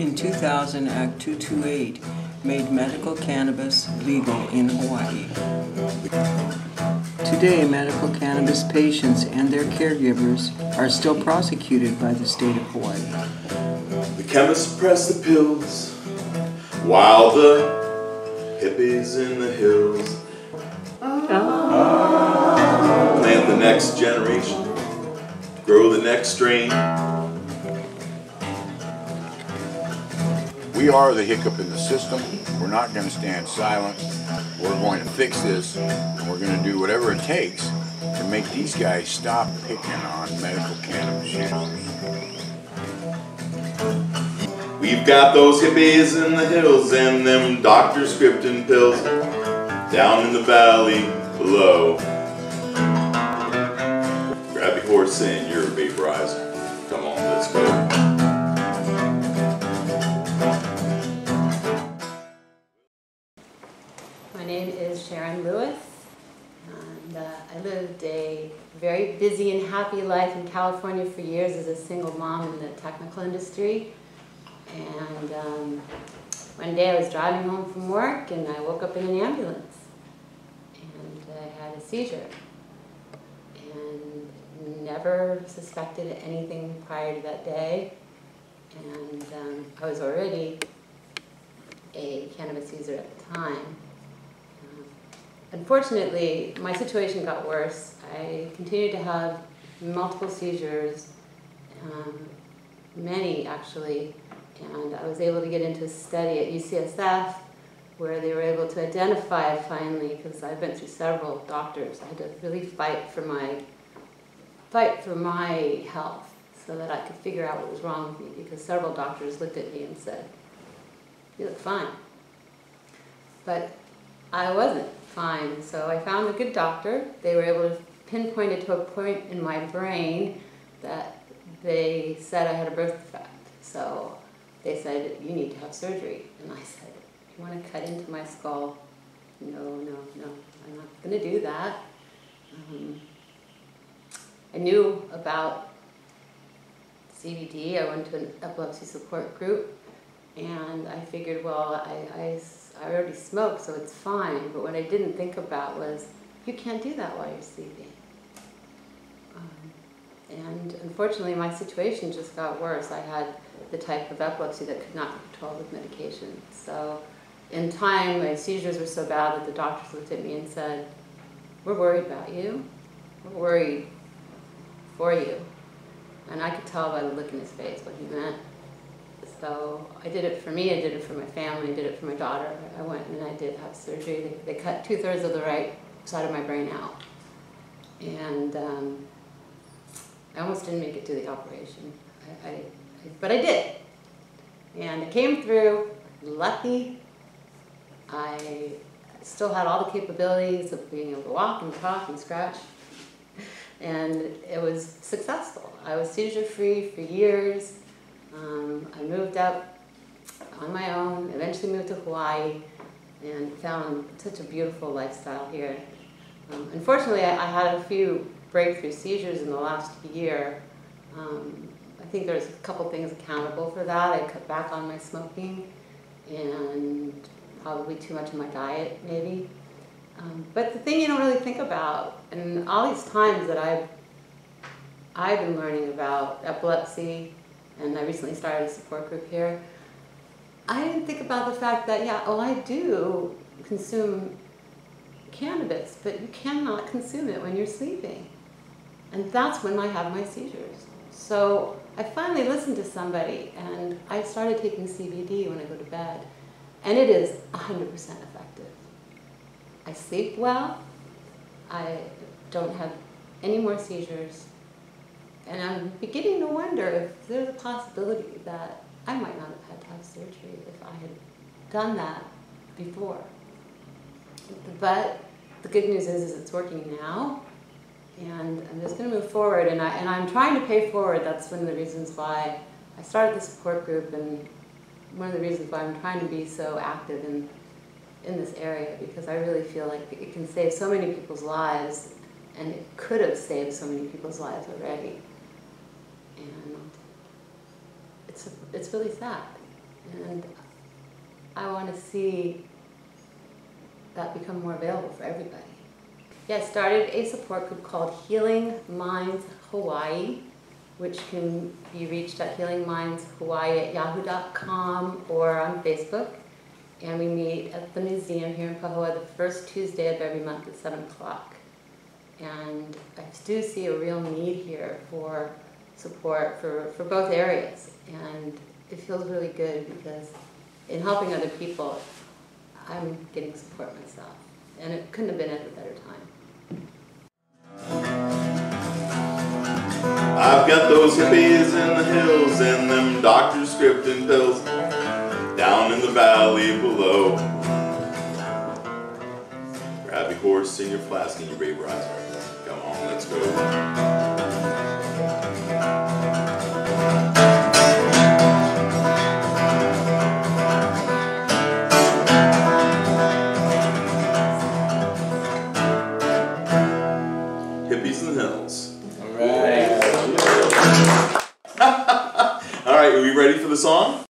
In 2000, Act 228 made medical cannabis legal in Hawaii. Today, medical cannabis patients and their caregivers are still prosecuted by the state of Hawaii. The chemists press the pills, while the hippies in the hills plant the next generation, grow the next strain. We are the hiccup in the system. We're not going to stand silent. We're going to fix this, and we're going to do whatever it takes to make these guys stop picking on medical cannabis users. We've got those hippies in the hills and them doctor scripting pills down in the valley below. Grab your horse and your vaporizer. Come on, let's go. My name is Sharon, and I lived a very busy and happy life in California for years as a single mom in the technical industry. And one day I was driving home from work and I woke up in an ambulance and I had a seizure and never suspected anything prior to that day. And I was already a cannabis user at the time. Unfortunately, my situation got worse. I continued to have multiple seizures, many actually, and I was able to get into a study at UCSF where they were able to identify finally, because I went through several doctors. I had to really fight for my health so that I could figure out what was wrong with me, because several doctors looked at me and said, "You look fine." But I wasn't fine, so I found a good doctor. They were able to pinpoint it to a point in my brain that they said I had a birth defect. So they said, "You need to have surgery." And I said, "You want to cut into my skull?" No, I'm not going to do that. I knew about CBD. I went to an epilepsy support group, and I figured, well, I already smoke, so it's fine. But what I didn't think about was, you can't do that while you're sleeping. And unfortunately, my situation just got worse. I had the type of epilepsy that could not be controlled with medication. So in time, my seizures were so bad that the doctors looked at me and said, "We're worried about you. We're worried for you." And I could tell by the look in his face what he meant. So I did it for me, I did it for my family, I did it for my daughter. I went and I did have surgery. They cut 2/3 of the right side of my brain out. And I almost didn't make it to the operation. But I did. And it came through, lucky. I still had all the capabilities of being able to walk and talk and scratch. And it was successful. I was seizure-free for years. I moved up on my own, eventually moved to Hawaii, and found such a beautiful lifestyle here. Unfortunately, I had a few breakthrough seizures in the last year. I think there's a couple things accountable for that. I cut back on my smoking and probably too much of my diet, maybe. But the thing you don't really think about, and all these times that I've been learning about epilepsy, and I recently started a support group here, I didn't think about the fact that, I do consume cannabis, but you cannot consume it when you're sleeping. And that's when I have my seizures. So I finally listened to somebody, and I started taking CBD when I go to bed, and it is 100% effective. I sleep well, I don't have any more seizures, and I'm beginning to wonder if there's a possibility that I might not have had to have surgery if I had done that before. But the good news is it's working now, and I'm just going to move forward, and I'm trying to pay forward. That's one of the reasons why I started the support group, and one of the reasons why I'm trying to be so active in this area, because I really feel like it can save so many people's lives, and it could have saved so many people's lives already. And it's really sad. And I want to see that become more available for everybody. Yeah, I started a support group called Healing Minds Hawai'i, which can be reached at healingmindshawaii@yahoo.com or on Facebook. And we meet at the museum here in Pahoa the first Tuesday of every month at 7 o'clock. And I do see a real need here for support for both areas. And it feels really good because in helping other people, I'm getting support myself. And it couldn't have been at a better time. I've got those hippies in the hills and them doctors scripting pills down in the valley below. Grab your horse and your flask and your vaporizer. Come on, let's go. Hippies in the hills. All right. All right, are we ready for the song?